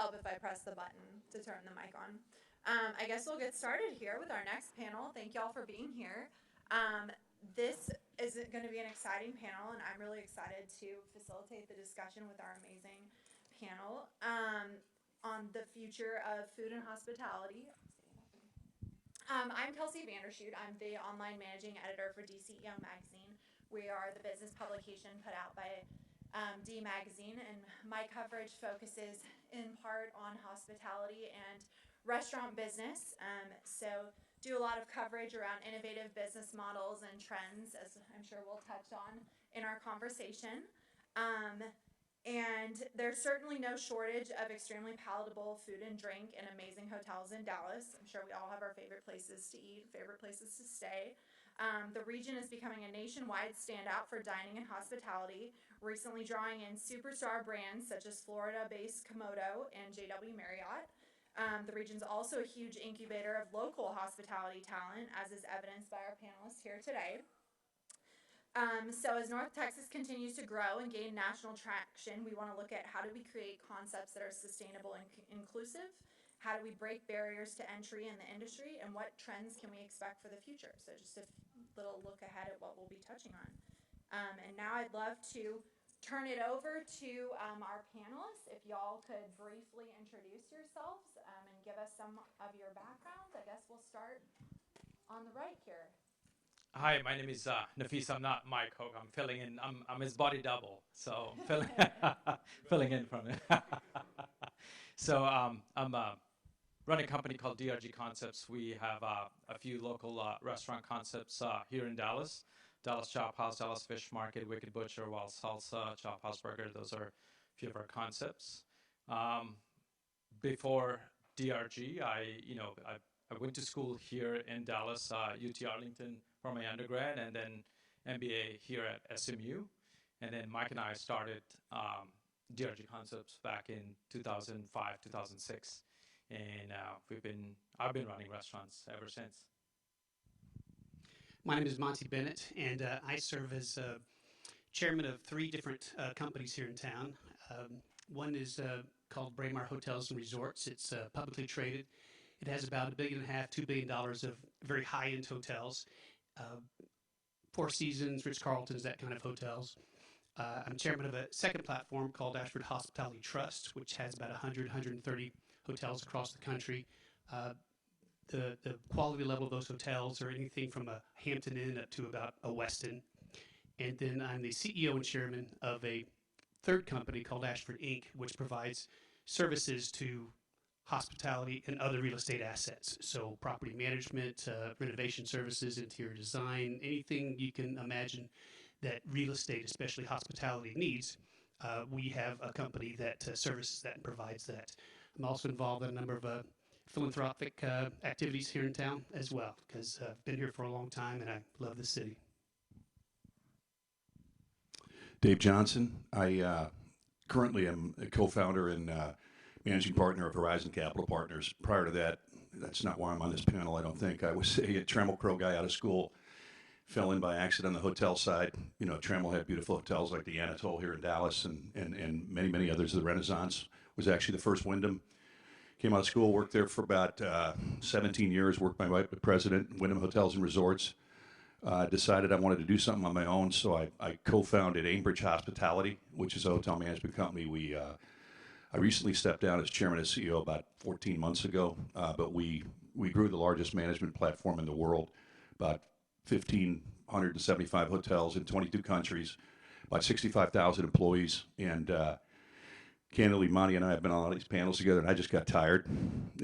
help if I press the button to turn the mic on. I guess we'll get started here with our next panel. Thank y'all for being here. This is going to be an exciting panel, and I'm really excited to facilitate the discussion with our amazing panel on the future of food and hospitality. I'm Kelsey Vanderschoot. I'm the online managing editor for DCEO magazine. We are the business publication put out by D Magazine, and my coverage focuses in part on hospitality and restaurant business. So do a lot of coverage around innovative business models and trends, as I'm sure we'll touch on in our conversation. And there's certainly no shortage of extremely palatable food and drink and amazing hotels in Dallas. I'm sure we all have our favorite places to eat, favorite places to stay. The region is becoming a nationwide standout for dining and hospitality, recently drawing in superstar brands such as Florida-based Komodo and JW Marriott. The region's also a huge incubator of local hospitality talent, as is evidenced by our panelists here today. So as North Texas continues to grow and gain national traction, we want to look at how do we create concepts that are sustainable and inclusive, how do we break barriers to entry in the industry, and what trends can we expect for the future. So just a little look ahead at what we'll be touching on. And now I'd love to turn it over to our panelists. If y'all could briefly introduce yourselves and give us some of your backgrounds. I guess we'll start on the right here. Hi, my name is Nafees. I'm not Mike Hogue. I'm filling in. I'm his body double, so filling in from it. So I'm running a company called DRG Concepts. We have a few local restaurant concepts here in Dallas. Dallas Chop House, Dallas Fish Market, Wicked Butcher, Wild Salsa, Chop House Burger. Those are a few of our concepts. Before DRG, I went to school here in Dallas, UT Arlington, for my undergrad, and then MBA here at SMU. And then Mike and I started DRG Concepts back in 2005, 2006. And I've been running restaurants ever since. My name is Monty Bennett, and I serve as chairman of 3 different companies here in town. One is called Braemar Hotels and Resorts. It's publicly traded. It has about $1.5 billion, $2 billion of very high-end hotels. Four Seasons, Ritz-Carltons, that kind of hotels. I'm chairman of a second platform called Ashford Hospitality Trust, which has about 100, 130 hotels across the country. The quality level of those hotels are anything from a Hampton Inn up to about a Westin. And then I'm the CEO and chairman of a third company called Ashford Inc., which provides services to hospitality and other real estate assets. So property management, renovation services, interior design, anything you can imagine that real estate, especially hospitality, needs. We have a company that services that and provides that. I'm also involved in a number of philanthropic activities here in town as well, because I've been here for a long time and I love the city. Dave Johnson. I currently am a co-founder and managing partner of Horizon Capital Partners. Prior to that, that's not why I'm on this panel, I don't think. I was a Trammell Crow guy out of school, fell in by accident on the hotel side. You know, Trammell had beautiful hotels like the Anatole here in Dallas and many, many others. The Renaissance was actually the first Wyndham. Came out of school, worked there for about 17 years, worked my way up to president, Wyndham Hotels and Resorts. Decided I wanted to do something on my own, so I co-founded Ambridge Hospitality, which is a hotel management company. I recently stepped down as chairman and CEO about 14 months ago, but we grew the largest management platform in the world, about 1,575 hotels in 22 countries, about 65,000 employees, and candidly, Monty and I have been on all these panels together, and I just got tired,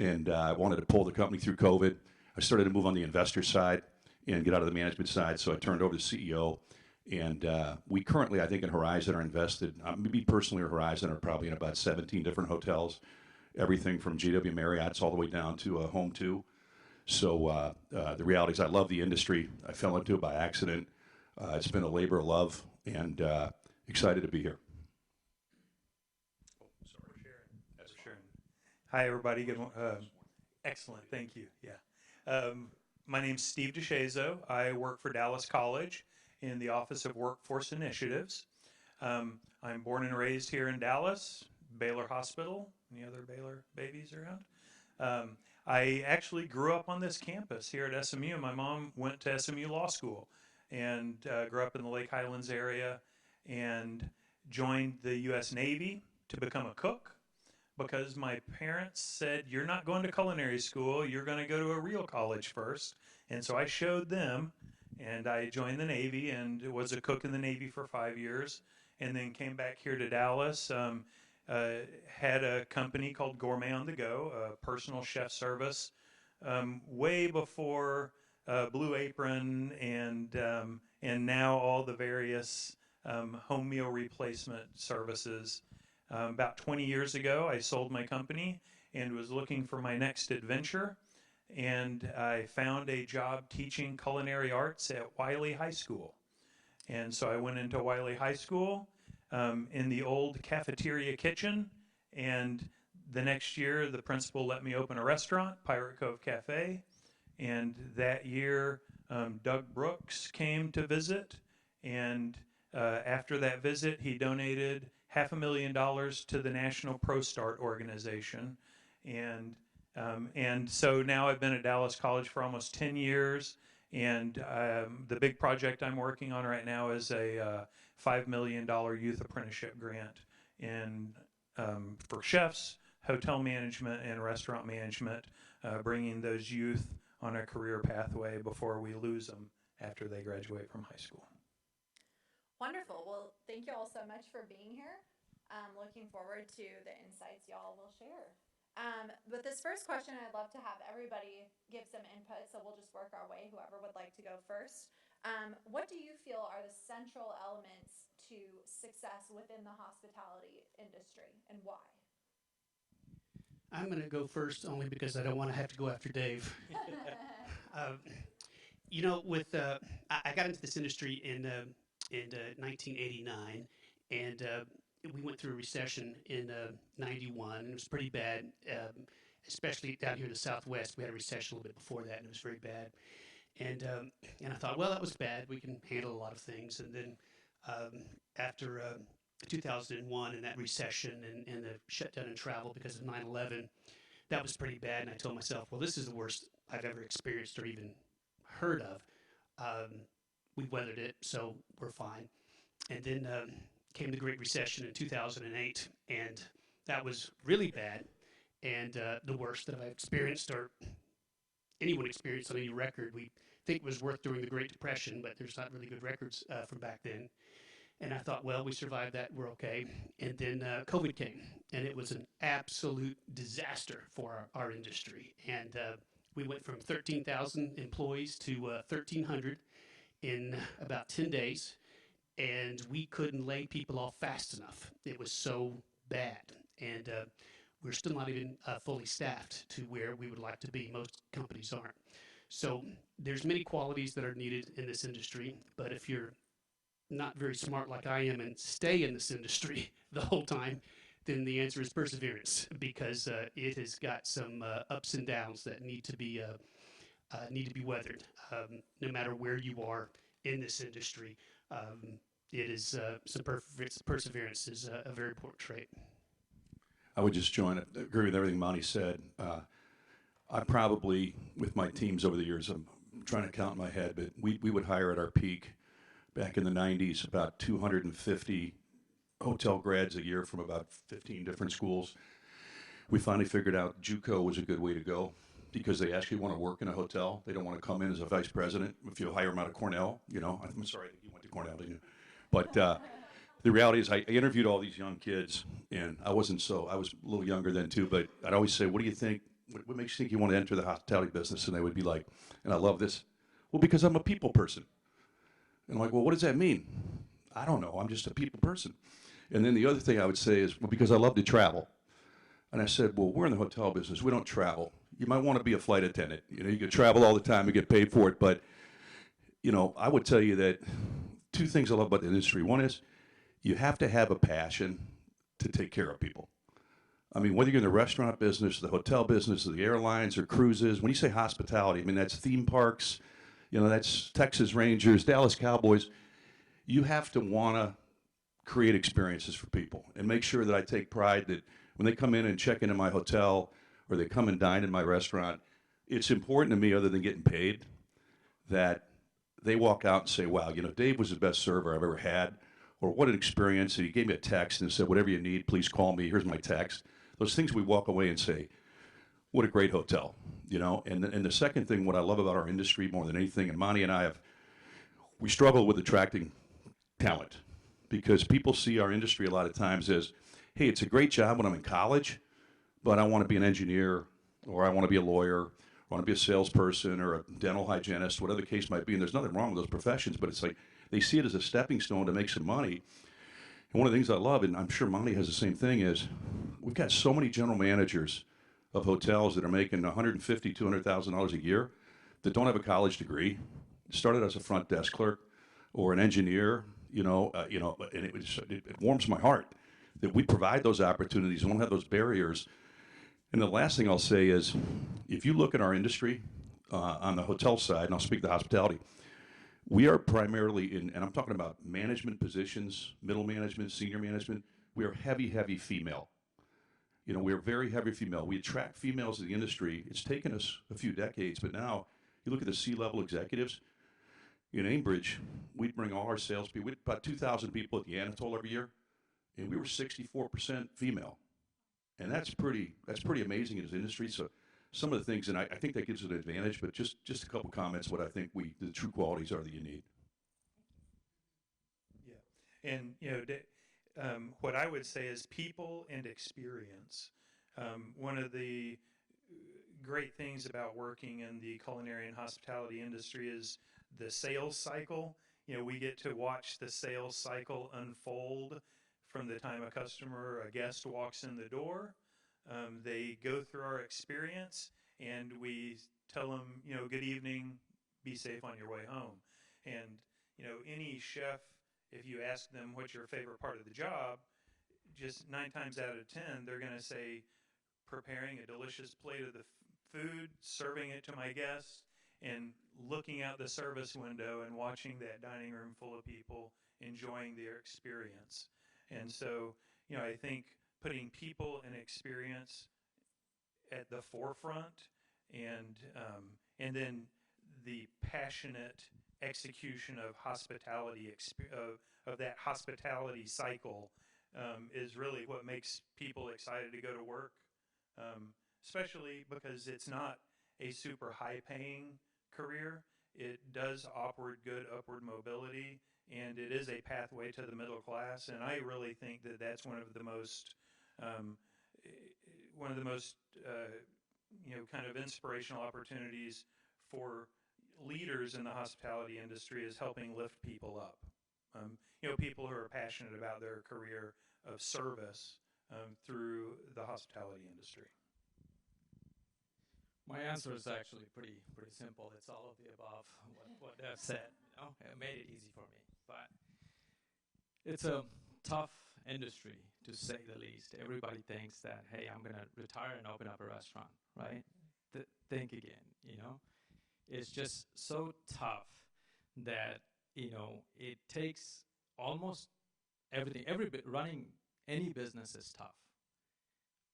and I wanted to pull the company through COVID. I started to move on the investor side and get out of the management side, so I turned over to CEO. And we currently, I think, in Horizon are invested, me personally, or Horizon are probably in about 17 different hotels, everything from JW Marriott's all the way down to Home 2. So the reality is I love the industry. I fell into it by accident. It's been a labor of love, and excited to be here. Hi, everybody. Good excellent. Thank you. Yeah. My name's Steve DeShazo. I work for Dallas College in the Office of Workforce Initiatives. I'm born and raised here in Dallas, Baylor Hospital, Any other Baylor babies around? I actually grew up on this campus here at SMU. My mom went to SMU Law School and grew up in the Lake Highlands area and joined the U.S. Navy to become a cook because my parents said, you're not going to culinary school, you're going to go to a real college first. And so I showed them, and I joined the Navy and was a cook in the Navy for 5 years, and then came back here to Dallas. Had a company called Gourmet on the Go, a personal chef service, way before Blue Apron and now all the various home meal replacement services. About 20 years ago, I sold my company and was looking for my next adventure, and I found a job teaching culinary arts at Wiley High School. And so I went into Wiley High School in the old cafeteria kitchen, and the next year the principal let me open a restaurant, Pirate Cove Cafe, and that year Doug Brooks came to visit, and after that visit he donated $500,000 to the National Pro Start organization, and so now I've been at Dallas College for almost 10 years, and the big project I'm working on right now is a $5 million youth apprenticeship grant for chefs, hotel management, and restaurant management, bringing those youth on a career pathway before we lose them after they graduate from high school. Wonderful. Well, thank you all so much for being here. Looking forward to the insights y'all will share. With this first question, I'd love to have everybody give some input, so we'll just work our way, whoever would like to go first. What do you feel are the central elements to success within the hospitality industry, and why? I'm going to go first only because I don't want to have to go after Dave. You know, I got into this industry in 1989, and we went through a recession in 91, and it was pretty bad, especially down here in the Southwest. We had a recession a little bit before that, and it was very bad. And I thought, well, that was bad. We can handle a lot of things. And then after 2001 and that recession and the shutdown in travel because of 9/11, that was pretty bad. And I told myself, well, this is the worst I've ever experienced or even heard of. We weathered it, so we're fine. And then came the Great Recession in 2008, and that was really bad, and the worst that I've experienced or anyone experienced on any record. We think it was worth during the Great Depression, but there's not really good records from back then. And I thought, well, we survived that, we're okay. And then COVID came, and it was an absolute disaster for our industry. And we went from 13,000 employees to 1,300 in about 10 days. And we couldn't lay people off fast enough. It was so bad. And we're still not even fully staffed to where we would like to be. Most companies aren't. So there's many qualities that are needed in this industry. But if you're not very smart like I am and stay in this industry the whole time, then the answer is perseverance, because it has got some ups and downs that need to be weathered. No matter where you are in this industry, it is perseverance is a very important trait. I would just agree with everything Monty said. I probably, with my teams over the years, I'm trying to count in my head, but we would hire at our peak back in the 90s about 250 hotel grads a year from about 15 different schools. We finally figured out JUCO was a good way to go because they actually want to work in a hotel. They don't want to come in as a vice president. If you hire them out of Cornell, you know, I'm sorry, I think you went to Cornell, didn't you? But the reality is I interviewed all these young kids, and I was a little younger then too, but I'd always say, what do you think, what makes you think you want to enter the hospitality business? And they would be like, and I love this, well, because I'm a people person. And I'm like, well, what does that mean? I don't know, I'm just a people person. And then the other thing I would say is, well, because I love to travel. And I said, well, we're in the hotel business, we don't travel. You might want to be a flight attendant. You know, you could travel all the time and get paid for it, but, you know, I would tell you that two things I love about the industry. One is you have to have a passion to take care of people. I mean, whether you're in the restaurant business, the hotel business, or the airlines, or cruises, when you say hospitality, I mean, that's theme parks, you know, that's Texas Rangers, Dallas Cowboys. You have to want to create experiences for people and make sure that I take pride that when they come in and check into my hotel or they come and dine in my restaurant, it's important to me, other than getting paid, that they walk out and say, wow, you know, Dave was the best server I've ever had, or what an experience. And he gave me a text and said, whatever you need, please call me. Here's my text. Those things we walk away and say, what a great hotel, you know? And the second thing, what I love about our industry more than anything, and Monty and I we struggle with attracting talent because people see our industry a lot of times as, hey, it's a great job when I'm in college, but I want to be an engineer, or I want to be a lawyer, or I want to be a salesperson or a dental hygienist, whatever the case might be. And there's nothing wrong with those professions, but it's like they see it as a stepping stone to make some money. And one of the things I love, and I'm sure Monty has the same thing, is we've got so many general managers of hotels that are making $150,000, $200,000 a year that don't have a college degree, started as a front desk clerk or an engineer, and it warms my heart that we provide those opportunities and don't have those barriers. And the last thing I'll say is, if you look at our industry on the hotel side, and I'll speak to hospitality, we are primarily in, and I'm talking about management positions, middle management, senior management, we are heavy, heavy female. You know, we're very heavy female. We attract females to the industry. It's taken us a few decades, but now you look at the C-level executives. In Ambridge, we'd bring all our salespeople. We had about 2,000 people at the Anatole every year, and we were 64% female, and that's pretty amazing in this industry. So, some of the things, and I think that gives it an advantage. But just a couple comments. What I think the true qualities are that you need. Yeah, and what I would say is people and experience. One of the great things about working in the culinary and hospitality industry is the sales cycle. You know, we get to watch the sales cycle unfold from the time a customer or a guest walks in the door. They go through our experience, and we tell them, you know, good evening, be safe on your way home. And, you know, any chef, if you ask them what's your favorite part of the job, just 9 times out of 10, they're going to say preparing a delicious plate of the food, serving it to my guests, and looking out the service window and watching that dining room full of people enjoying their experience. And so, you know, I think putting people and experience at the forefront, and then the passionate execution of hospitality of that hospitality cycle is really what makes people excited to go to work, especially because it's not a super high-paying career. It does offer good upward mobility, and it is a pathway to the middle class. And I really think that that's one of the most kind of inspirational opportunities for leaders in the hospitality industry, is helping lift people up. People who are passionate about their career of service through the hospitality industry. My answer is actually pretty simple. It's all of the above. What Dev said, it made it easy for me. But it's a tough industry, to say the least. Everybody thinks that, hey, I'm gonna retire and open up a restaurant, right? Think again. It's just so tough that it takes almost everything. Running any business is tough.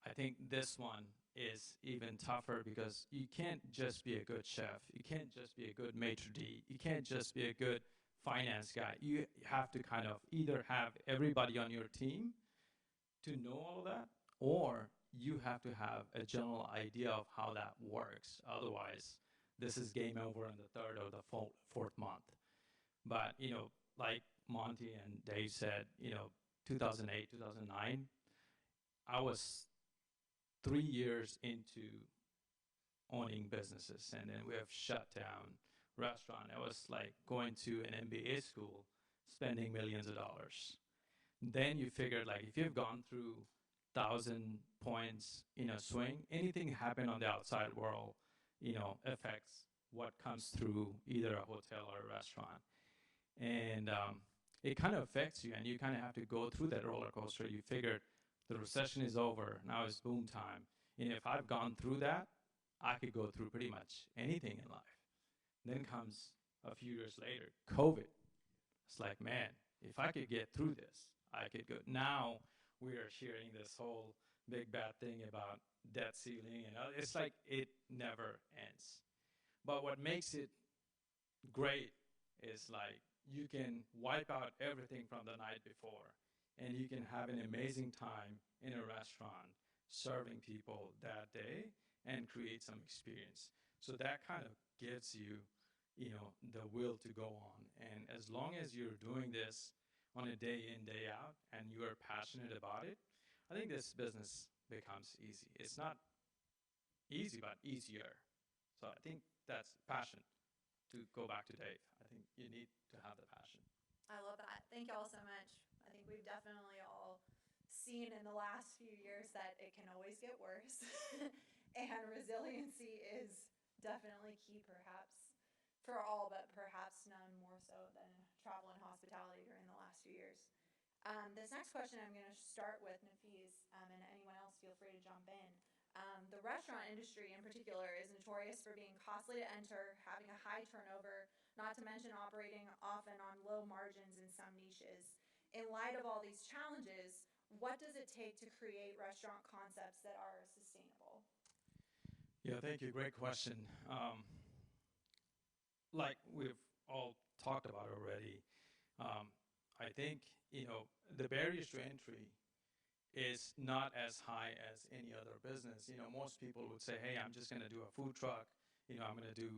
I think this one is even tougher because you can't just be a good chef. You can't just be a good maitre d'. You can't just be a good finance guy. You have to kind of either have everybody on your team to know all of that, or you have to have a general idea of how that works. Otherwise, this is game over in the third or the fourth month. But, like Monty and Dave said, 2008, 2009, I was 3 years into owning businesses, and then we have shut down restaurant. I was like going to an MBA school, spending millions of dollars. Then you figured, like, if you've gone through 1,000 points in a swing, anything happen on the outside world, affects what comes through either a hotel or a restaurant. And it kind of affects you, and you kind of have to go through that roller coaster. You figured the recession is over, now it's boom time. And if I've gone through that, I could go through pretty much anything in life. Then comes a few years later, COVID. It's like, man, if I could get through this, I could go. Now we are hearing this whole big bad thing about debt ceiling, and it's like it never ends. But what makes it great is like you can wipe out everything from the night before, and you can have an amazing time in a restaurant serving people that day and create some experience. So that kind of gives you, the will to go on. And as long as you're doing this on a day in, day out, and you are passionate about it, I think this business becomes easy. It's not easy, but easier. So I think that's passion. To go back to Dave, I think you need to have the passion. I love that. Thank you all so much. I think we've definitely all seen in the last few years that it can always get worse. And resiliency is definitely key, perhaps for all, but perhaps none more so than travel and hospitality during the last few years. This next question I'm going to start with Nafees, and anyone else feel free to jump in. The restaurant industry in particular is notorious for being costly to enter, having a high turnover, not to mention operating often on low margins in some niches. In light of all these challenges, what does it take to create restaurant concepts that are sustainable? Yeah, thank you. Great question. Like we've all talked about already, I think, the barriers to entry is not as high as any other business. Most people would say, hey, I'm just going to do a food truck. I'm going to do,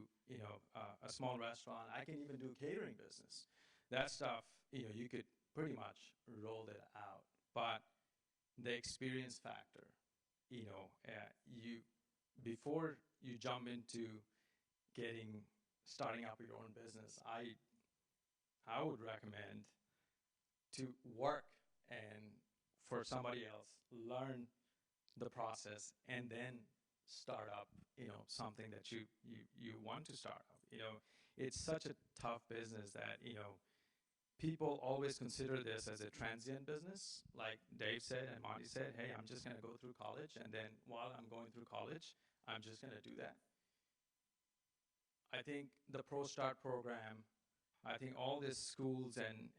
a small restaurant. I can even do catering business. That stuff, you could pretty much roll it out. But the experience factor, you before you jump into starting up your own business, I would recommend to work and for somebody else, learn the process, and then start up, something that you want to start up. It's such a tough business that, people always consider this as a transient business. Like Dave said and Monty said, hey, I'm just going to go through college, and then while I'm going through college, I'm just going to do that. I think the Pro Start program, I think all these schools and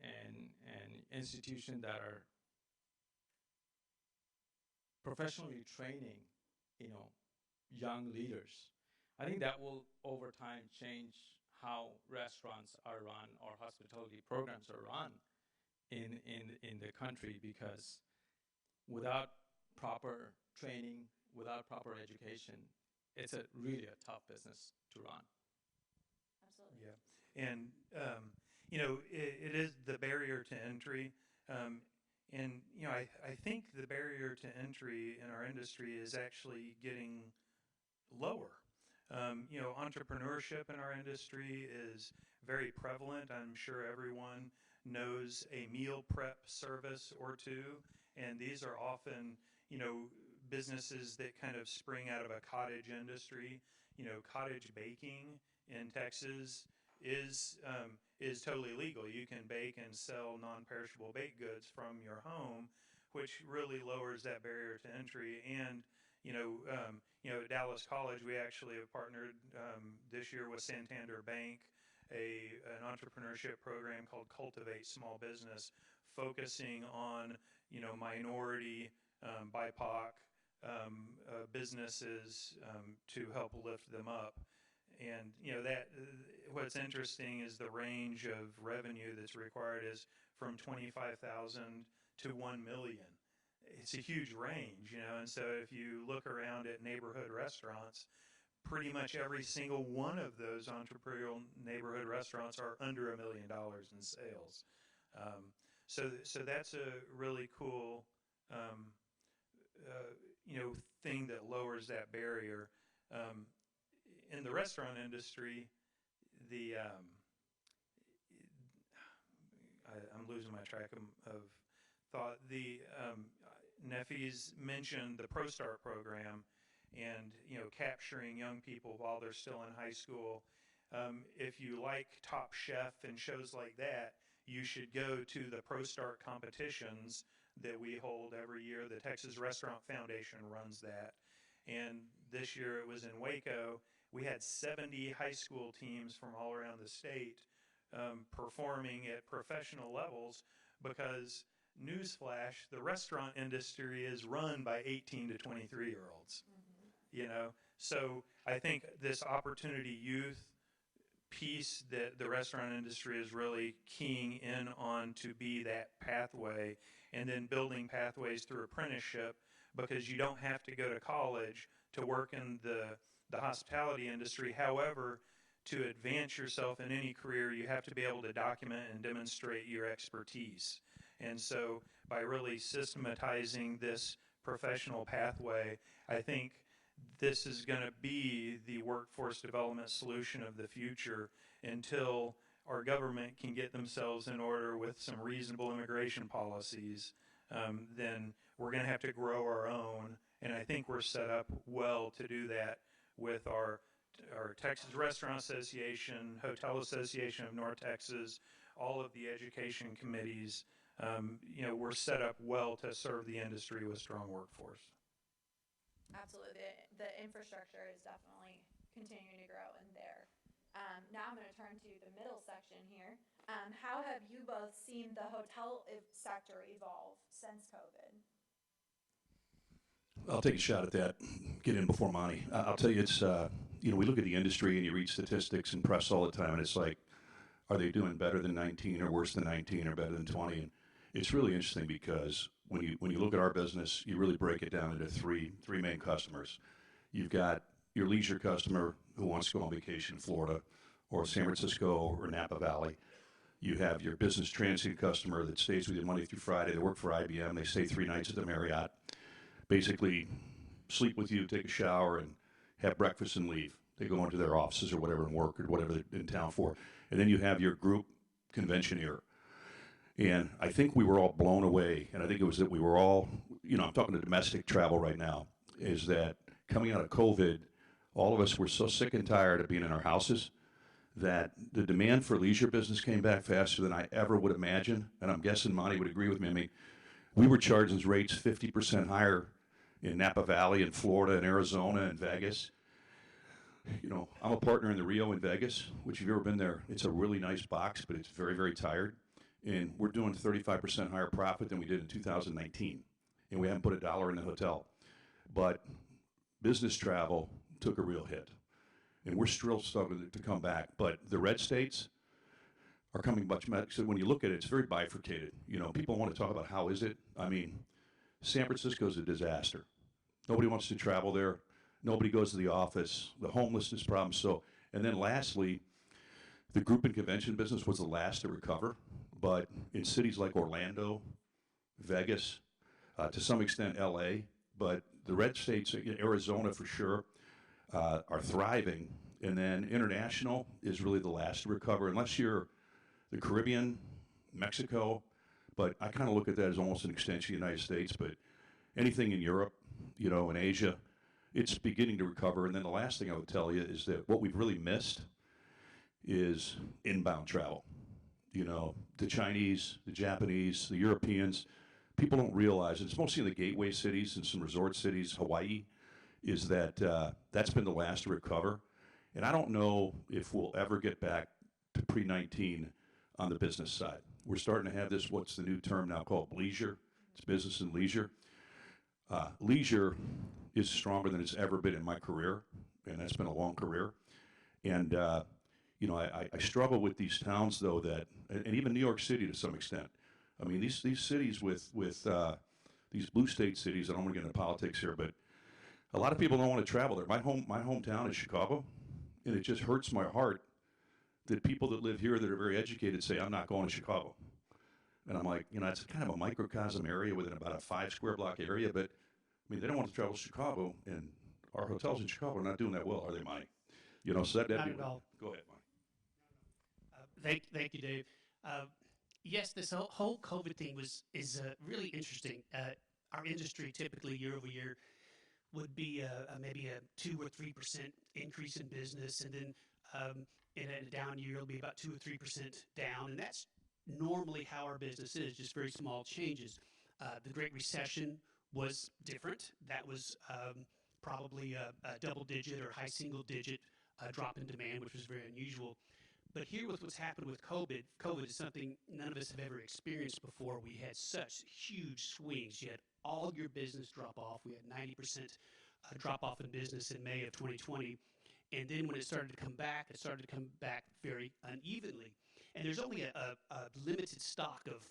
institutions that are professionally training, young leaders. I think that will over time change how restaurants are run or hospitality programs are run in the country, because without proper training, without proper education, it's really a tough business to run. Absolutely. Yeah, and it is the barrier to entry. And I think the barrier to entry in our industry is actually getting lower. Entrepreneurship in our industry is very prevalent. I'm sure everyone knows a meal prep service or two, and these are often, businesses that kind of spring out of a cottage industry. Cottage baking in Texas is totally legal. You can bake and sell non-perishable baked goods from your home, which really lowers that barrier to entry. And at Dallas College, we actually have partnered this year with Santander Bank, an entrepreneurship program called Cultivate Small Business, focusing on minority, BIPOC businesses to help lift them up. And what's interesting is the range of revenue that's required is from 25,000 to 1 million. It's a huge range, and so if you look around at neighborhood restaurants, pretty much every single one of those entrepreneurial neighborhood restaurants are under $1 million in sales. So that's a really cool, thing that lowers that barrier. In the restaurant industry, I'm losing my track of thought. Nafees mentioned the Pro Start program, and capturing young people while they're still in high school. If you like Top Chef and shows like that, you should go to the Pro Start competitions that we hold every year. The Texas Restaurant Foundation runs that, and this year it was in Waco. We had 70 high school teams from all around the state performing at professional levels, because newsflash, the restaurant industry is run by 18 to 23-year-olds. You know, so I think this opportunity youth piece that the restaurant industry is really keying in on to be that pathway, and then building pathways through apprenticeship, because you don't have to go to college to work in the hospitality industry. However, to advance yourself in any career, you have to be able to document and demonstrate your expertise. And so by really systematizing this professional pathway, I think this is going to be the workforce development solution of the future until our government can get themselves in order with some reasonable immigration policies. Then we're going to have to grow our own, and I think we're set up well to do that with our Texas Restaurant Association, Hotel Association of North Texas, all of the education committees. You know, we're set up well to serve the industry with strong workforce. Absolutely. The infrastructure is definitely continuing to grow in there. Now I'm going to turn to the middle section here. How have you both seen the hotel sector evolve since COVID? I'll take a shot at that. Get in before Monty. I'll tell you, it's you know, we look at the industry and you read statistics and press all the time, and it's like, are they doing better than 19 or worse than 19 or better than 20? And it's really interesting because when you look at our business, you really break it down into three main customers. You've got your leisure customer who wants to go on vacation in Florida or San Francisco or Napa Valley. You have your business transient customer that stays with you Monday through Friday. They work for IBM. They stay 3 nights at the Marriott. Basically, sleep with you, take a shower, and have breakfast and leave. They go into their offices or whatever and work or whatever they're in town for. And then you have your group conventioneer. And I think we were all blown away, and I think it was that we were all, you know, I'm talking to domestic travel right now, is that coming out of COVID, all of us were so sick and tired of being in our houses that the demand for leisure business came back faster than I ever would imagine. And I'm guessing Monty would agree with me. I mean, we were charging rates 50% higher in Napa Valley and Florida and Arizona and Vegas. You know, I'm a partner in the Rio in Vegas, which if you've ever been there, it's a really nice box, but it's very, very tired. And we're doing 35% higher profit than we did in 2019. And we haven't put a dollar in the hotel. But business travel took a real hit. And we're still struggling to come back. But the red states are coming much better. So when you look at it, it's very bifurcated. You know, people want to talk about how is it. I mean, San Francisco is a disaster. Nobody wants to travel there. Nobody goes to the office. The homelessness problem. So, and then lastly, the group and convention business was the last to recover. But in cities like Orlando, Vegas, to some extent LA, but the red states, Arizona for sure, are thriving. And then international is really the last to recover, unless you're the Caribbean, Mexico. But I kind of look at that as almost an extension of the United States. But anything in Europe, you know, in Asia, it's beginning to recover. And then the last thing I would tell you is that what we've really missed is inbound travel. You know, the Chinese, the Japanese, the Europeans, people don't realize, and it's mostly in the gateway cities and some resort cities, Hawaii, is that that's been the last to recover. And I don't know if we'll ever get back to pre-19 on the business side. We're starting to have this, what's the new term now called leisure. It's business and leisure. Leisure is stronger than it's ever been in my career, and that's been a long career. And you know, I struggle with these towns, though, that, and even New York City to some extent. I mean, these cities with these blue state cities, I don't want to get into politics here, but a lot of people don't want to travel there. My hometown is Chicago, and it just hurts my heart that people that live here that are very educated say, I'm not going to Chicago. And I'm like, you know, it's kind of a microcosm area within about a 5 square block area, but I mean, they don't want to travel to Chicago, and our hotels in Chicago are not doing that well, are they, Monty? You know, so that'd Not be, at all. Go ahead, Monty. Thank you, Dave. Yes, this whole COVID thing is really interesting. Our industry typically year over year would be maybe a 2 or 3% increase in business, and then in a down year it'll be about 2 or 3% down, and that's normally how our business is, just very small changes. The Great Recession was different. That was probably a double-digit or high single-digit drop in demand, which was very unusual. But here with what's happened with COVID is something none of us have ever experienced before. We had such huge swings. You had all your business drop off. We had 90% drop off in business in May of 2020. And then when it started to come back, it started to come back very unevenly. And there's only a limited stock of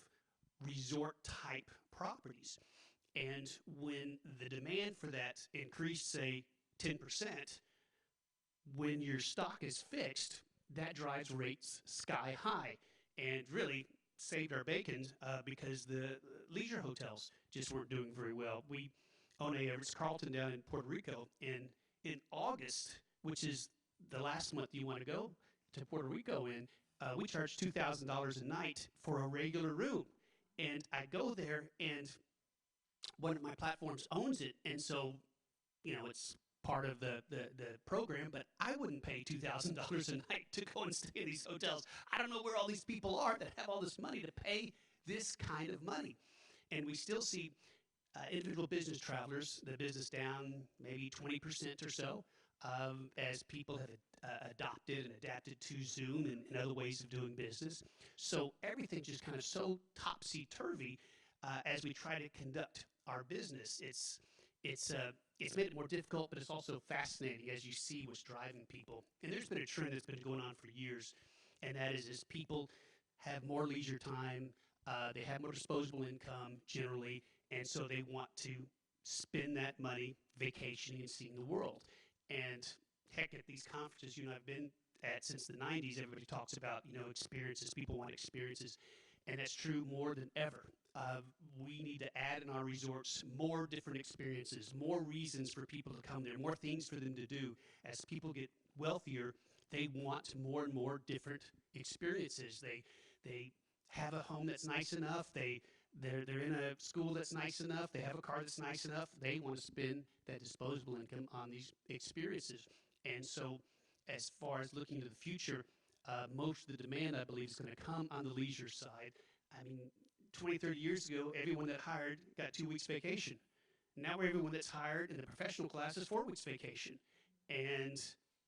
resort type properties. And when the demand for that increased, say, 10%, when your stock is fixed, that drives rates sky high and really saved our bacon because the leisure hotels just weren't doing very well. We own a Ritz-Carlton down in Puerto Rico, and in August, which is the last month you want to go to Puerto Rico in, we charge $2,000 a night for a regular room. And I go there, and one of my platforms owns it, and so, you know, it's part of the program, but I wouldn't pay $2,000 a night to go and stay in these hotels. I don't know where all these people are that have all this money to pay this kind of money. And we still see individual business travelers, the business down maybe 20% or so, as people have adopted and adapted to Zoom and other ways of doing business. So everything just kind of so topsy-turvy as we try to conduct our business. It's made it more difficult, but it's also fascinating as you see what's driving people. And there's been a trend that's been going on for years, and that is people have more leisure time, they have more disposable income generally, and so they want to spend that money vacationing and seeing the world. And heck, at these conferences, you know, I've been at since the 90s, everybody talks about, you know, experiences. People want experiences, and that's true more than ever. We need to add in our resorts more different experiences, more reasons for people to come there, more things for them to do. As people get wealthier, they want more and more different experiences. They have a home that's nice enough. They're in a school that's nice enough. They have a car that's nice enough. They want to spend that disposable income on these experiences. And so as far as looking to the future, most of the demand, I believe, is going to come on the leisure side. I mean, 20, 30 years ago, everyone that hired got 2 weeks vacation. Now everyone that's hired in the professional class is 4 weeks vacation. And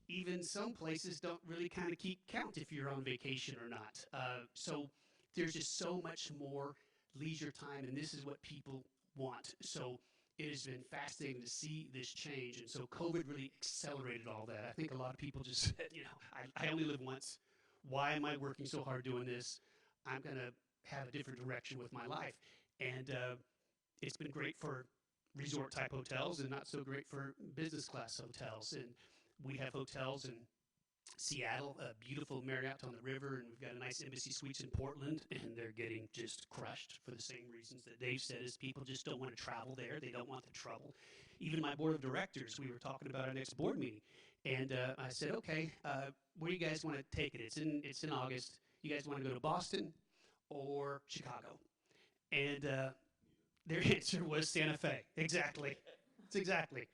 even some places don't really kind of keep count if you're on vacation or not. So there's just so much more leisure time, and this is what people want. So it has been fascinating to see this change, and so COVID really accelerated all that. I think a lot of people just said, you know, I only live once. Why am I working so hard doing this? I'm going to have a different direction with my life. And it's been great for resort-type hotels and not so great for business-class hotels. And we have hotels in Seattle, a beautiful Marriott on the river, and we've got a nice Embassy Suites in Portland, and they're getting just crushed for the same reasons that Dave said, is people just don't want to travel there. They don't want the trouble. Even my board of directors, we were talking about our next board meeting, and I said, okay, where do you guys want to take it? It's in August. You guys want to go to Boston or Chicago? And their answer was Santa Fe. Exactly. It's exactly.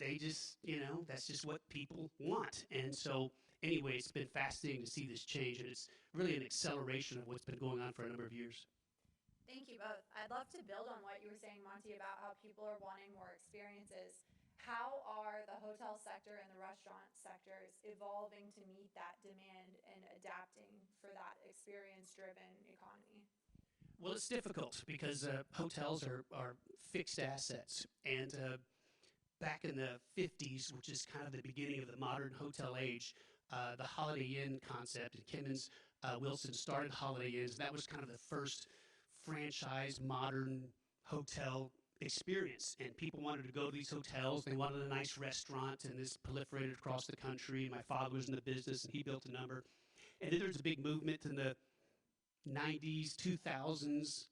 They just, you know, that's just what people want. And so anyway, it's been fascinating to see this change, and it's really an acceleration of what's been going on for a number of years. Thank you both. I'd love to build on what you were saying, Monty, about how people are wanting more experiences. How are the hotel sector and the restaurant sectors evolving to meet that demand and adapting for that experience-driven economy? Well, it's difficult because hotels are fixed assets, and back in the 50s, which is kind of the beginning of the modern hotel age, the Holiday Inn concept, and Kimmons Wilson started Holiday Inns. That was kind of the first franchise modern hotel experience, and people wanted to go to these hotels. They wanted a nice restaurant, and this proliferated across the country. My father was in the business, and he built a number. And then there was a big movement in the 90s, 2000s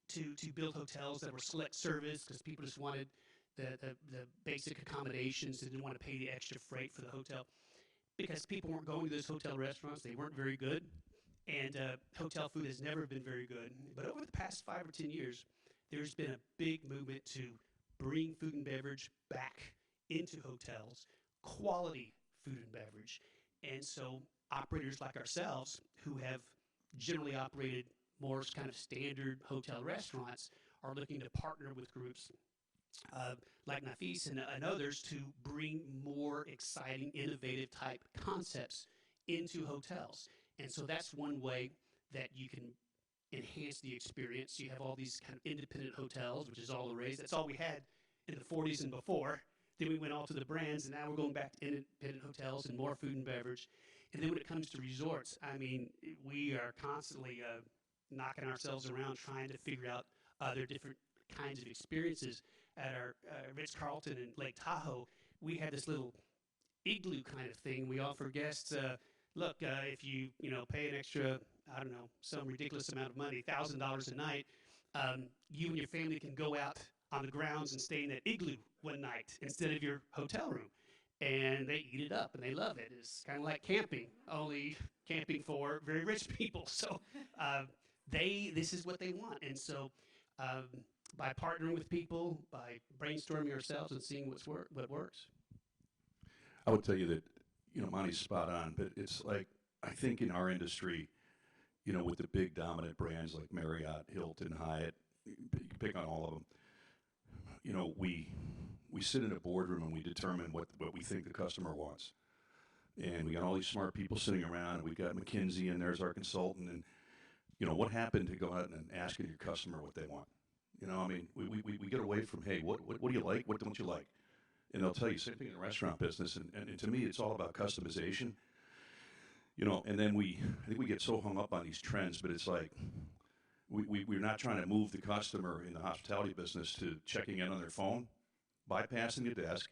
to build hotels that were select service because people just wanted the basic accommodations. They didn't want to pay the extra freight for the hotel because people weren't going to those hotel restaurants. They weren't very good, and hotel food has never been very good. But over the past 5 or 10 years, there's been a big movement to bring food and beverage back into hotels, quality food and beverage. And so operators like ourselves, who have generally operated more kind of standard hotel restaurants, are looking to partner with groups like Nafees and others to bring more exciting, innovative type concepts into hotels. And so that's one way that you can enhance the experience. You have all these kind of independent hotels, which is all the rage. That's all we had in the 40s and before. Then we went all to the brands, and now we're going back to independent hotels and more food and beverage. And then when it comes to resorts, I mean, we are constantly knocking ourselves around trying to figure out other different kinds of experiences. At our Ritz-Carlton in Lake Tahoe, we had this little igloo kind of thing. We offer guests, look, if you pay an extra, I don't know, some ridiculous amount of money, $1,000 a night, you and your family can go out on the grounds and stay in that igloo one night instead of your hotel room. And they eat it up and they love it. It's kind of like camping, only camping for very rich people. So this is what they want. And so by partnering with people, by brainstorming ourselves and seeing what works. I would tell you that, Monty's spot on, but it's like, I think in our industry, with the big dominant brands like Marriott, Hilton, Hyatt, you pick on all of them, we sit in a boardroom and we determine what we think the customer wants. And we got all these smart people sitting around, and we got McKinsey, and there's our consultant, and, what happened to go out and asking your customer what they want? We get away from, hey, what do you like? What don't you like? And they'll tell you, same thing in the restaurant business. And to me, it's all about customization. And then I think we get so hung up on these trends, but it's like, we're not trying to move the customer in the hospitality business to checking in on their phone, bypassing the desk,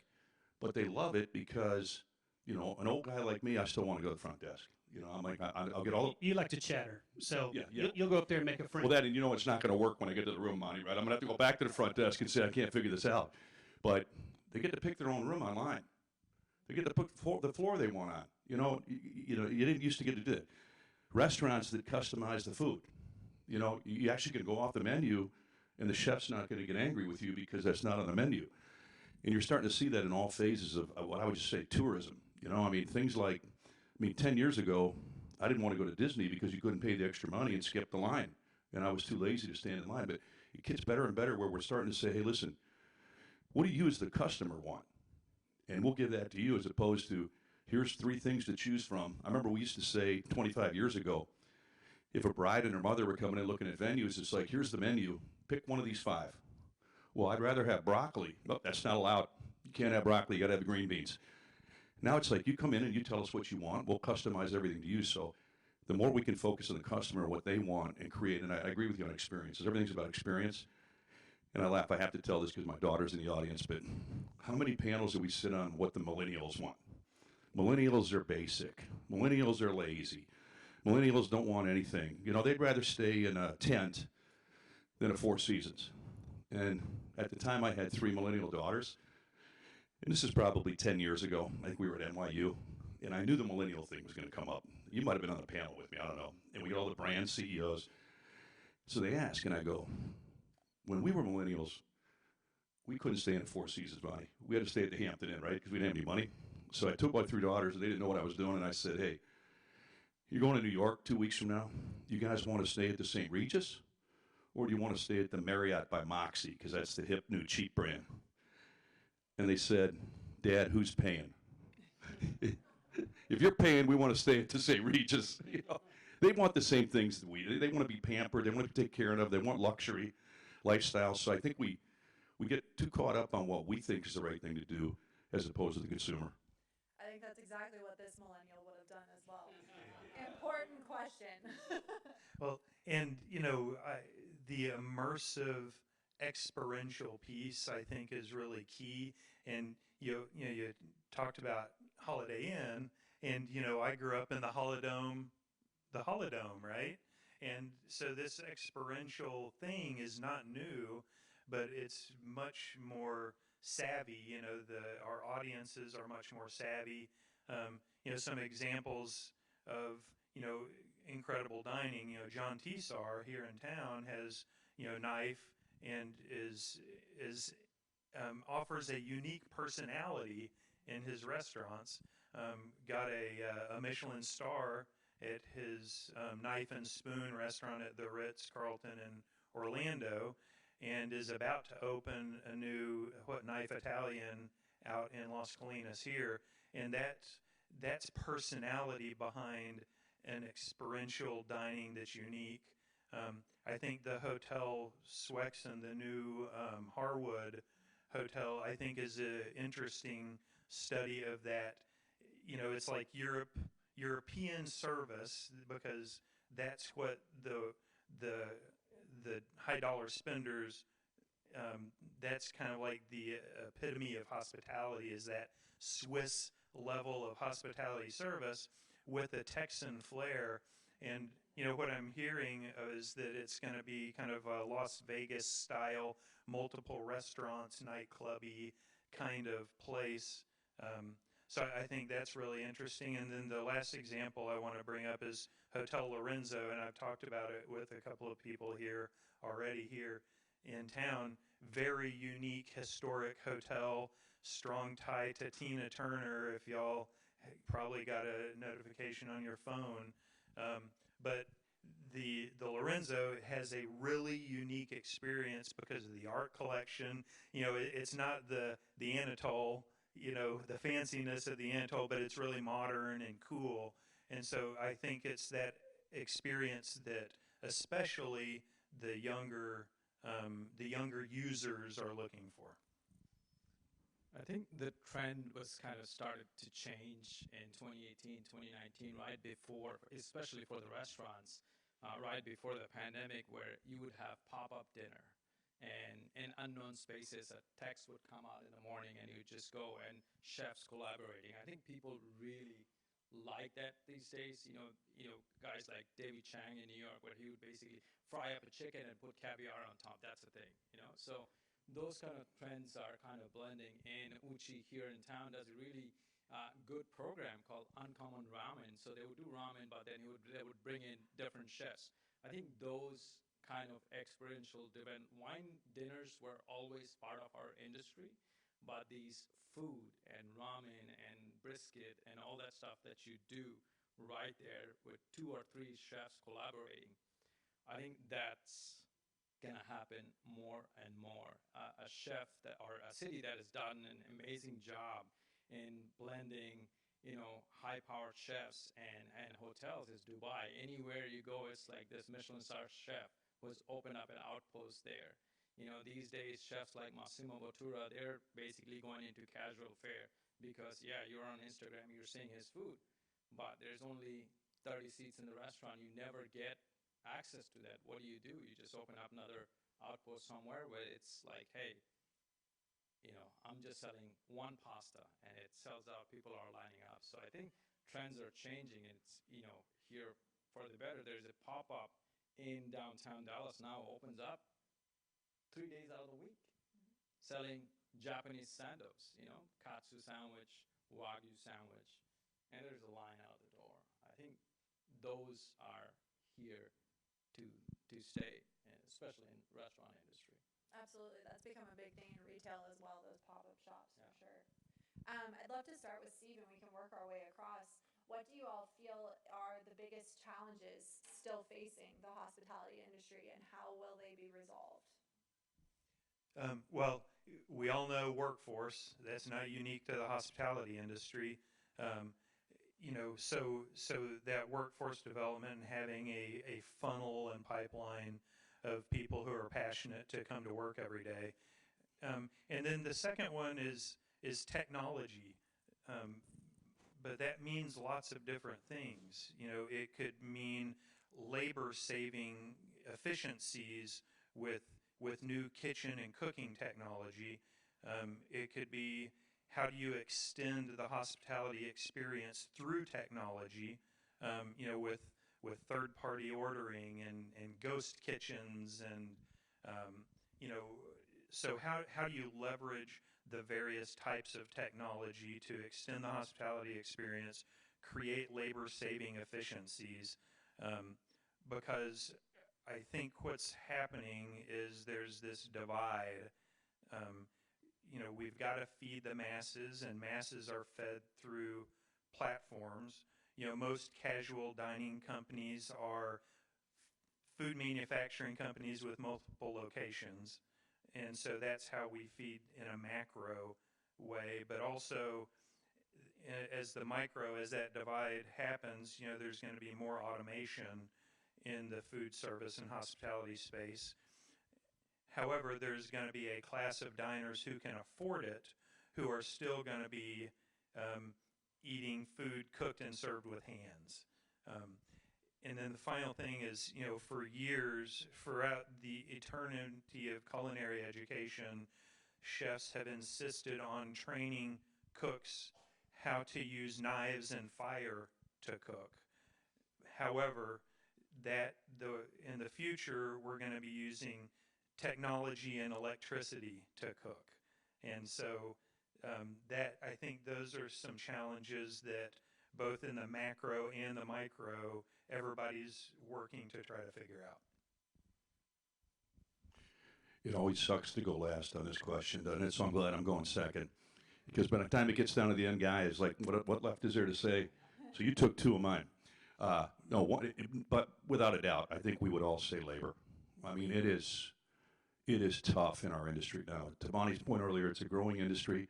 but they love it because, an old guy like me, I still want to go to the front desk. I'm like, I'll get all. You like to chatter, so yeah. You'll go up there and make a friend. Well, it's not going to work when I get to the room, Monty, right? I'm going to have to go back to the front desk and say, I can't figure this out. But they get to pick their own room online. They get to pick the floor they want on. You didn't used to get to do it. Restaurants that customize the food. You actually can go off the menu, and the chef's not going to get angry with you because that's not on the menu. And you're starting to see that in all phases of what I would just say tourism. Things like, 10 years ago, I didn't want to go to Disney because you couldn't pay the extra money and skip the line. And I was too lazy to stand in line. But it gets better and better where we're starting to say, hey, listen, what do you as the customer want? And we'll give that to you as opposed to, here's 3 things to choose from. I remember we used to say 25 years ago, if a bride and her mother were coming in looking at venues, it's like, here's the menu, pick one of these 5. Well, I'd rather have broccoli. Oh, that's not allowed. You can't have broccoli, you gotta have the green beans. Now it's like, you come in and you tell us what you want, we'll customize everything to you. So the more we can focus on the customer, what they want, and create, and I agree with you on experiences. Everything's about experience. And I laugh, I have to tell this because my daughter's in the audience, but how many panels do we sit on what the millennials want? Millennials are basic. Millennials are lazy. Millennials don't want anything. They'd rather stay in a tent than a 4 Seasons. And at the time, I had 3 millennial daughters. And this is probably 10 years ago. I think we were at NYU. And I knew the millennial thing was going to come up. You might have been on the panel with me, I don't know. And we get all the brand CEOs. So they ask, and I go, when we were millennials, we couldn't stay in a 4 Seasons, Monty. We had to stay at the Hampton Inn, right? Because we didn't have any money. So I took my 3 daughters, and they didn't know what I was doing. And I said, hey, you're going to New York 2 weeks from now. You guys want to stay at the St. Regis? Or do you want to stay at the Marriott by Moxie? Because that's the hip, new, cheap brand. And they said, Dad, who's paying? If you're paying, we want to stay at the St. Regis. They want the same things that we do. They want to be pampered. They want to be taken care of. They want luxury lifestyle. So I think we get too caught up on what we think is the right thing to do as opposed to the consumer. I think that's exactly what this millennial would have done as well. Important question. Well, and the immersive experiential piece, I think, is really key. And you talked about Holiday Inn, and I grew up in the Holidome, right? And so this experiential thing is not new, but it's much more savvy. Our audiences are much more savvy. Some examples of incredible dining. John Tsar here in town has Knife and is offers a unique personality in his restaurants. Got a Michelin star at his Knife and Spoon restaurant at the Ritz-Carlton in Orlando, and is about to open a new Knife Italian out in Las Colinas here. And that's personality behind an experiential dining that's unique. I think the Hotel Swexon, the new Harwood hotel, I think is an interesting study of that. You know, it's like European service, because that's what the high dollar spenders, that's kind of like the epitome of hospitality, is that Swiss level of hospitality service with a Texan flair. And you know what I'm hearing is that it's going to be kind of a Las Vegas style, multiple restaurants, nightclubby kind of place. So I think that's really interesting. And then the last example I want to bring up is Hotel Lorenzo, and I've talked about it with a couple of people here already here in town. Very unique, historic hotel, strong tie to Tina Turner, if y'all probably got a notification on your phone. But the Lorenzo has a really unique experience because of the art collection. You know, it's not the Anatole, you know, the fanciness of the Anatole, but it's really modern and cool. And so I think it's that experience that especially the younger users are looking for. I think the trend was kind of started to change in 2018, 2019, right before, especially for the restaurants, right before the pandemic, where you would have pop-up dinner. And in unknown spaces, a text would come out in the morning and you would just go, and chefs collaborating. I think people really like that these days. You know, guys like Davy Chang in New York, where he would basically fry up a chicken and put caviar on top. That's the thing, you know. So those kind of trends are kind of blending. And Uchi here in town does a really good program called Uncommon Ramen. So they would do ramen, but then they would bring in different chefs. I think those kind of experiential event wine dinners were always part of our industry, but these food and ramen and brisket and all that stuff that you do right there with 2 or 3 chefs collaborating, I think that's gonna happen more and more. A chef or a city that has done an amazing job in blending, you know, high-powered chefs and hotels is Dubai. Anywhere you go, it's like this Michelin-star chef was open up an outpost there. You know, these days, chefs like Massimo Bottura, they're basically going into casual fare because, yeah, you're on Instagram, you're seeing his food, but there's only 30 seats in the restaurant. You never get access to that. What do? You just open up another outpost somewhere where it's like, hey, you know, I'm just selling one pasta and it sells out. People are lining up. So I think trends are changing. It's, you know, here for the better. There's a pop-up in downtown Dallas now, opens up 3 days out of the week, selling Japanese sandos, you know, katsu sandwich, wagyu sandwich, and there's a line out the door. I think those are here to stay, and especially in the restaurant industry. Absolutely, that's become a big thing in retail as well, those pop-up shops, Yeah. for sure. I'd love to start with Steve, and we can work our way across. What do you all feel are the biggest challenges still facing the hospitality industry, and how will they be resolved? Well, we all know workforce. That's not unique to the hospitality industry. You know, so that workforce development and having a funnel and pipeline of people who are passionate to come to work every day. And then the second one is technology. But that means lots of different things. You know, it could mean labor saving efficiencies with new kitchen and cooking technology. It could be, how do you extend the hospitality experience through technology, you know, with third-party ordering and ghost kitchens and, you know, so how do you leverage the various types of technology to extend the hospitality experience, create labor-saving efficiencies, because I think what's happening is there's this divide. You know, we've got to feed the masses, and masses are fed through platforms. You know, most casual dining companies are food manufacturing companies with multiple locations. And so that's how we feed in a macro way. But also as the micro, as that divide happens, there's going to be more automation in the food service and hospitality space. However, there's going to be a class of diners who can afford it, who are still going to be eating food cooked and served with hands. And then the final thing is, for years, throughout the eternity of culinary education, chefs have insisted on training cooks how to use knives and fire to cook. However, in the future, we're going to be using technology and electricity to cook. And so I think those are some challenges that both in the macro and the micro, everybody's working to try to figure out. It always sucks to go last on this question, doesn't it? So I'm glad I'm going second. Because by the time it gets down to the end, guy is like, what left is there to say? So you took two of mine. But without a doubt, I think we would all say labor. I mean, it is tough in our industry now. To Monty's point earlier, it's a growing industry.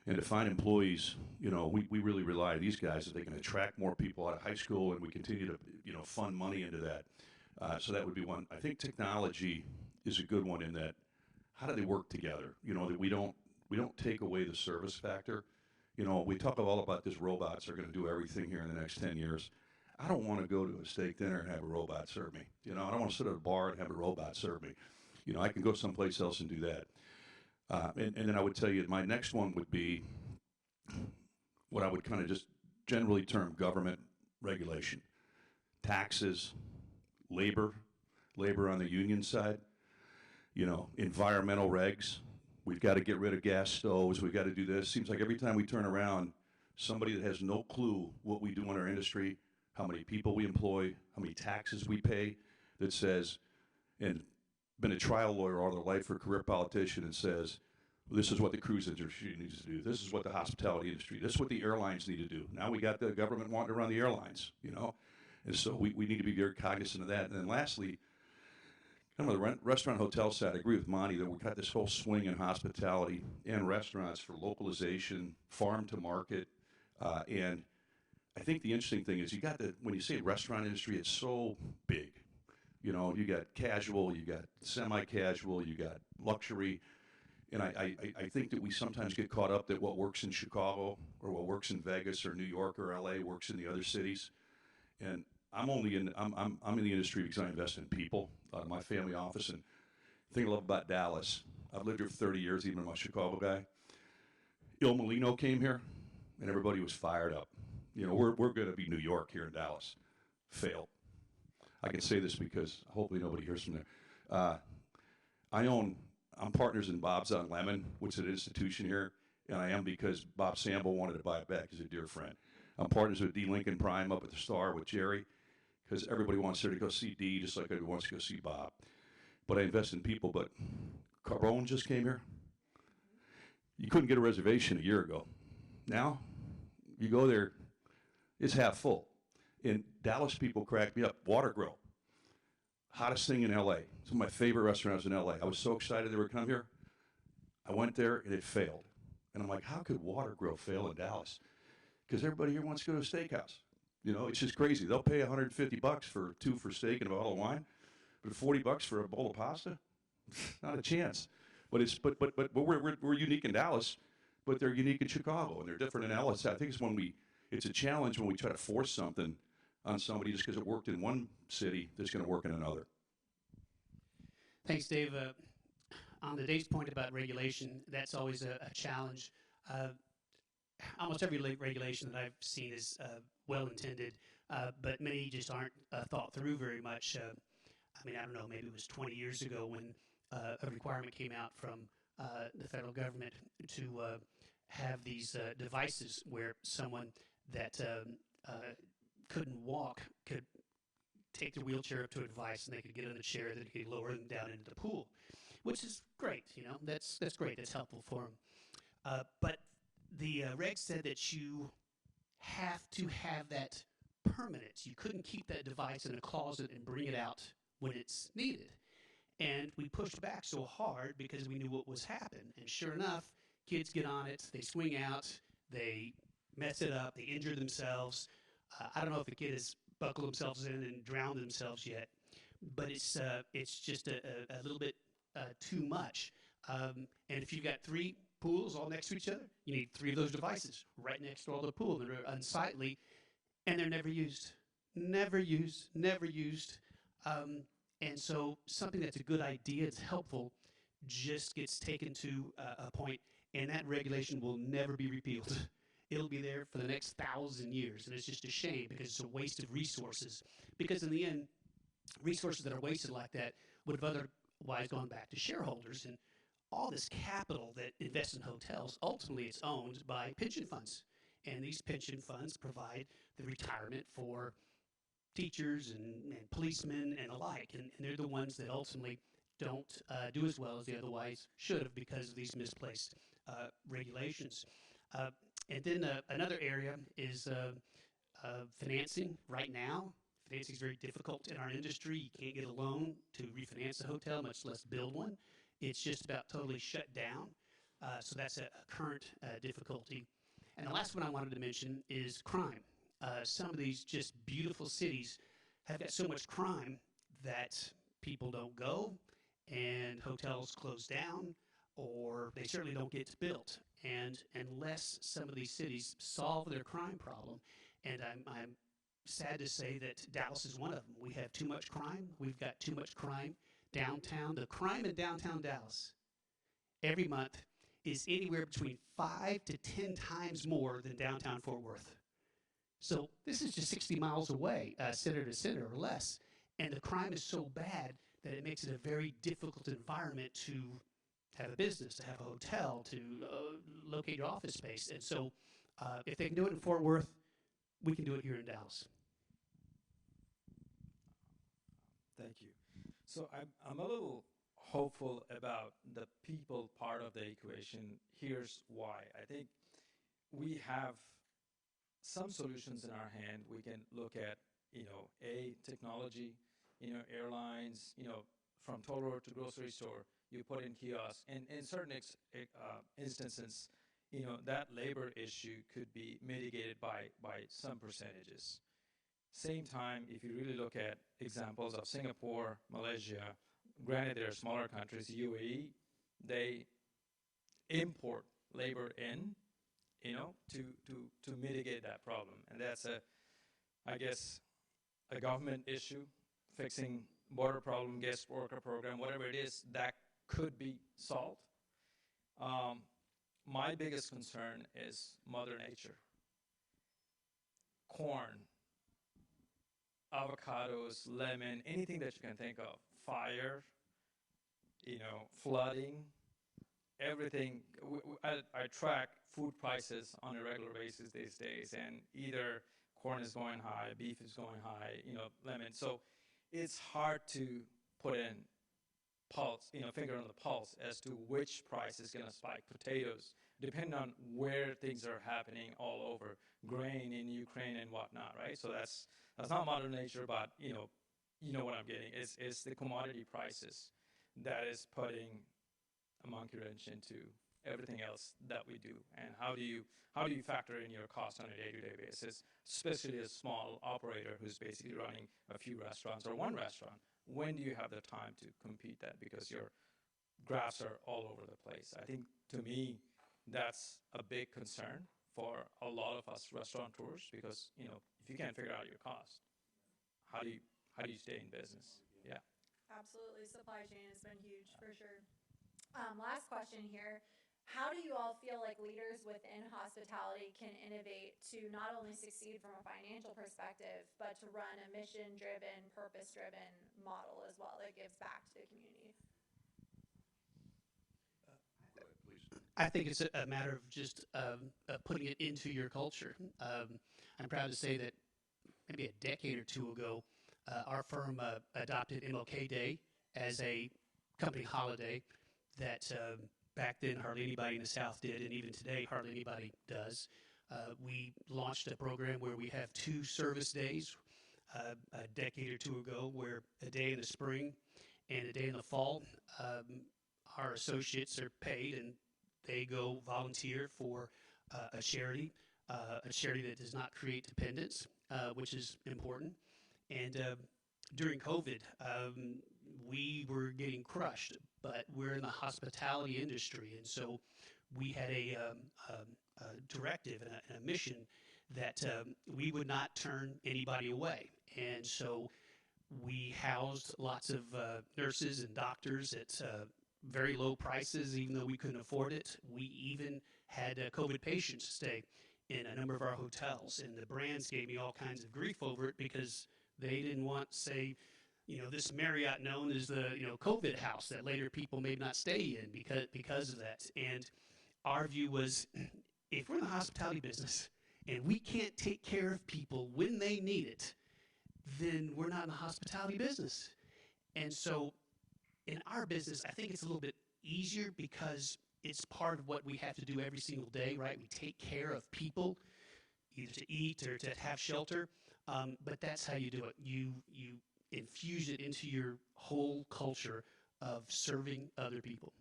And to find employees, we really rely on these guys that they can attract more people out of high school, and we continue to, fund money into that. So that would be one. I think technology is a good one in that, how do they work together? That we don't take away the service factor. We talk all about this, robots are going to do everything here in the next 10 years. I don't want to go to a steak dinner and have a robot serve me. I don't want to sit at a bar and have a robot serve me. I can go someplace else and do that. And then I would tell you my next one would be what I would kind of just generally term government regulation. Taxes, labor on the union side, environmental regs. We've got to get rid of gas stoves. We've got to do this. Seems like every time we turn around, somebody that has no clue what we do in our industry, how many people we employ, how many taxes we pay, that says, and been a trial lawyer all their life or a career politician, and says, well, this is what the cruise industry needs to do. This is what the hospitality industry, this is what the airlines need to do. Now we got the government wanting to run the airlines, And so we need to be very cognizant of that. And then lastly, kind of the restaurant hotel side, I agree with Monty that we've got this whole swing in hospitality and restaurants for localization, farm to market. And I think the interesting thing is when you say restaurant industry, it's so big. You got casual, you got semi-casual, you got luxury. And I think that we sometimes get caught up that what works in Chicago or what works in Vegas or New York or LA works in the other cities. And I'm in the industry because I invest in people out of my family office. And the thing I love about Dallas, I've lived here for 30 years, even I'm a Chicago guy. Il Molino came here and everybody was fired up. We're going to be New York here in Dallas. Failed. I can say this because hopefully nobody hears from there. I'm partners in Bob's on Lemon, which is an institution here, and I am because Bob Sambo wanted to buy it back. He's a dear friend. I'm partners with D. Lincoln Prime up at the Star with Jerry, because everybody wants there to go see D just like everybody wants to go see Bob. But I invest in people. But Carbone just came here. You couldn't get a reservation a year ago. Now, you go there, it's half full. And Dallas people crack me up. Water Grill, hottest thing in LA. Some of my favorite restaurants in LA. I was so excited they were coming here. I went there and it failed. And I'm like, how could Water Grill fail in Dallas? Because everybody here wants to go to a steakhouse. It's just crazy. They'll pay $150 for two for steak and a bottle of wine, but $40 for a bowl of pasta, not a chance. But we're unique in Dallas, but they're unique in Chicago and they're different in Dallas. I think it's a challenge when we try to force something on somebody just because it worked in one city that's going to work in another. Thanks, Dave. On the Dave's point about regulation, that's always a challenge. Almost every regulation that I've seen is well-intended, but many just aren't thought through very much. I don't know, maybe it was 20 years ago when a requirement came out from the federal government to have these devices where someone that couldn't walk could take their wheelchair up to a device and they could get in a chair that could lower them down into the pool, which is great. That's great. That's helpful for them. But the reg said that you have to have that permanent. You couldn't keep that device in a closet and bring it out when it's needed. And we pushed back so hard because we knew what was happening. And sure enough, kids get on it, they swing out, they mess it up, they injure themselves. I don't know if the kid has buckled themselves in and drowned themselves yet, but it's just a little bit too much. And if you've got 3 pools all next to each other, you need 3 of those devices right next to all the pool. They're unsightly, and they're never used. Never used, never used. And so something that's a good idea, it's helpful, just gets taken to a point, and that regulation will never be repealed. It'll be there for the next 1,000 years, and it's just a shame because it's a waste of resources. Because in the end, resources that are wasted like that would have otherwise gone back to shareholders, and all this capital that invests in hotels, ultimately it's owned by pension funds. And these pension funds provide the retirement for teachers and policemen and the like. And they're the ones that ultimately don't do as well as they otherwise should have because of these misplaced regulations. And then another area is financing. Right now, financing is very difficult in our industry. You can't get a loan to refinance a hotel, much less build one. It's just about totally shut down. So that's a current difficulty. And the last one I wanted to mention is crime. Some of these just beautiful cities have got so much crime that people don't go, and hotels close down, or they certainly don't get built. And unless some of these cities solve their crime problem, and I'm sad to say that Dallas is one of them. We have too much crime. We've got too much crime downtown. The crime in downtown Dallas every month is anywhere between 5 to 10 times more than downtown Fort Worth. So this is just 60 miles away, center to center or less. And the crime is so bad that it makes it a very difficult environment to have a business, to have a hotel, to locate your office space. And so if they can do it in Fort Worth, we can do it here in Dallas. Thank you. So I'm a little hopeful about the people part of the equation. Here's why. I think we have some solutions in our hand. We can look at, technology, airlines, from toll road to grocery store, you put in kiosks. And in certain instances, that labor issue could be mitigated by some percentages. Same time, if you really look at examples of Singapore, Malaysia, granted they're smaller countries, UAE, they import labor in, to mitigate that problem. And that's I guess, a government issue, fixing border problem, guest worker program, whatever it is, that could be solved. My biggest concern is Mother Nature. Corn, avocados, lemon, anything that you can think of, fire, flooding, everything. I track food prices on a regular basis these days, and either corn is going high, beef is going high, lemon. So it's hard to put in pulse, finger on the pulse as to which price is going to spike. Potatoes, depending on where things are happening all over, grain in Ukraine and whatnot, right? So that's not Mother Nature, but you know what I'm getting. It's the commodity prices that is putting a monkey wrench into everything else that we do. And how do you factor in your cost on a day-to-day basis, especially a small operator who's basically running a few restaurants or one restaurant? When do you have the time to compete that? Because your graphs are all over the place. I think, to me, that's a big concern for a lot of us restaurateurs, because if you can't figure out your cost, how do you stay in business? Yeah. Absolutely. Supply chain has been huge for sure. Last question here. How do you all feel like leaders within hospitality can innovate to not only succeed from a financial perspective, but to run a mission-driven, purpose-driven model as well that gives back to the community? I think it's a matter of just putting it into your culture. I'm proud to say that maybe a decade or two ago, our firm adopted MLK Day as a company holiday that back then hardly anybody in the South did, and even today hardly anybody does. We launched a program where we have 2 service days a decade or two ago, where a day in the spring and a day in the fall, our associates are paid and they go volunteer for a charity. a charity that does not create dependence, which is important. And during COVID, we were getting crushed, but we're in the hospitality industry, and so we had a directive and a mission that we would not turn anybody away. And so we housed lots of nurses and doctors at very low prices, even though we couldn't afford it. We even had COVID patients stay in a number of our hotels, and the brands gave me all kinds of grief over it because they didn't want, say, this Marriott known as the, COVID house that later people may not stay in because of that. And our view was, if we're in the hospitality business and we can't take care of people when they need it, then we're not in the hospitality business. And so in our business, I think it's a little bit easier because it's part of what we have to do every single day, right? We take care of people, either to eat or to have shelter. But that's how you do it. You infuse it into your whole culture of serving other people.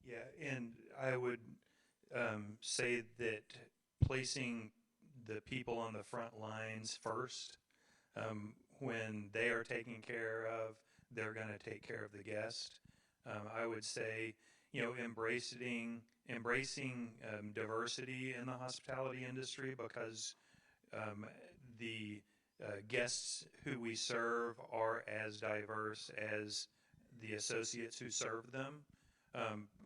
Yeah, and I would say that placing the people on the front lines first, when they are taken care of, they're going to take care of the guest. I would say, embracing diversity in the hospitality industry, because the guests who we serve are as diverse as the associates who serve them.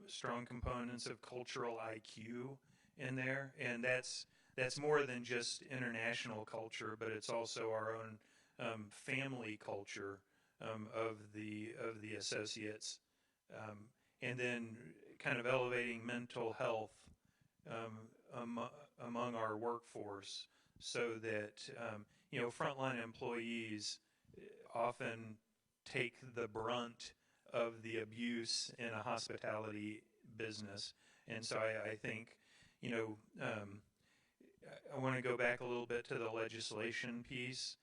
Strong components of cultural IQ in there, and that's more than just international culture, but it's also our own family culture of the associates, and then kind of elevating mental health among our workforce, so that frontline employees often take the brunt of the abuse in a hospitality business. And so I think, I want to go back a little bit to the legislation piece.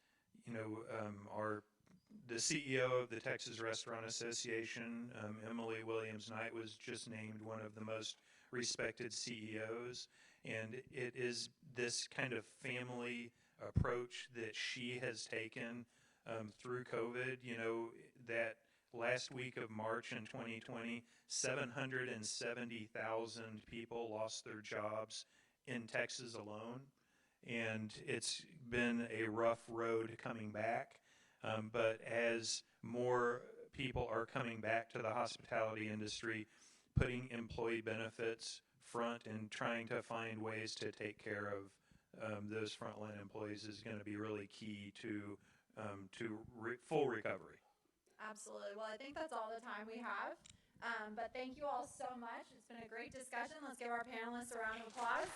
The CEO of the Texas Restaurant Association, Emily Williams Knight, was just named one of the most respected CEOs. And it is this kind of family approach that she has taken through COVID. That last week of March in 2020, 770,000 people lost their jobs in Texas alone. And it's been a rough road coming back. But as more people are coming back to the hospitality industry, putting employee benefits front and trying to find ways to take care of those frontline employees is going to be really key to full recovery. Absolutely. Well, I think that's all the time we have. But thank you all so much. It's been a great discussion. Let's give our panelists a round of applause.